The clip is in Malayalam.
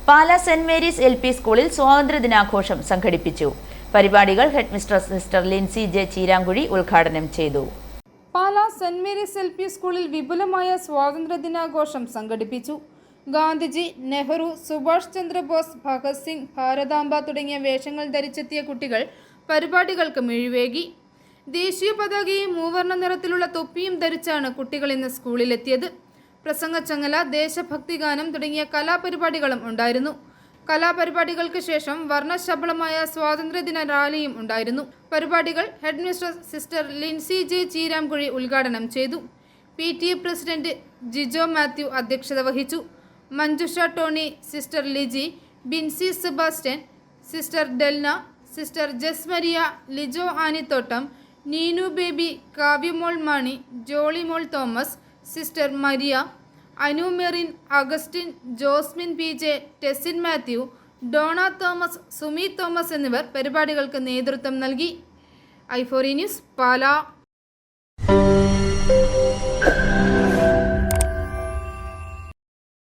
പാലാ സെന്റ് മേരീസ് LP സ്കൂളിൽ സ്വാതന്ത്ര്യദിനാഘോഷം സംഘടിപ്പിച്ചു. പരിപാടികൾ headmistress sister Lincy J Cheerankuzhi ഉദ്ഘാടനം ചെയ്തു. പാലാ സെന്റ് മേരീസ് LP സ്കൂളിൽ വിപുലമായ സ്വാതന്ത്ര്യദിനാഘോഷം സംഘടിപ്പിച്ചു. ഗാന്ധിജി, നെഹ്റു, സുഭാഷ് ചന്ദ്രബോസ്, ഭഗത് സിംഗ്, ഭാരതാംബ തുടങ്ങിയ വേഷങ്ങൾ ധരിച്ചെത്തിയ കുട്ടികൾ പരിപാടികൾക്ക് മിഴിവേകി. ദേശീയ പതാകയും മൂവർണ്ണ നിറത്തിലുള്ള തൊപ്പിയും ധരിച്ചാണ് കുട്ടികൾ ഇന്ന് സ്കൂളിലെത്തിയത്. പ്രസംഗച്ചങ്ങല, ദേശഭക്തിഗാനം തുടങ്ങിയ കലാപരിപാടികളും ഉണ്ടായിരുന്നു. കലാപരിപാടികൾക്ക് ശേഷം വർണ്ണശബളമായ സ്വാതന്ത്ര്യദിന റാലിയും ഉണ്ടായിരുന്നു. പരിപാടികൾ headmistress sister Lincy J Cheeramkuzhi ഉദ്ഘാടനം ചെയ്തു. PTA പ്രസിഡന്റ് ജിജോ മാത്യു അധ്യക്ഷത വഹിച്ചു. Manjusha Tony, sister Liji, Binsy Sebastian, sister Delna, sister Jasmaria, Lijo Anithottam, Neenu Baby, Kavyamol Mani, Jollymol Thomas, sister Maria, Anu Merin, Augustine, Josmin PJ, Tesin Mathew, Dona Thomas, Sumi Thomas എന്നിവർ പരിപാടികൾക്ക് നേതൃത്വം നൽകി. i4 news, Pala.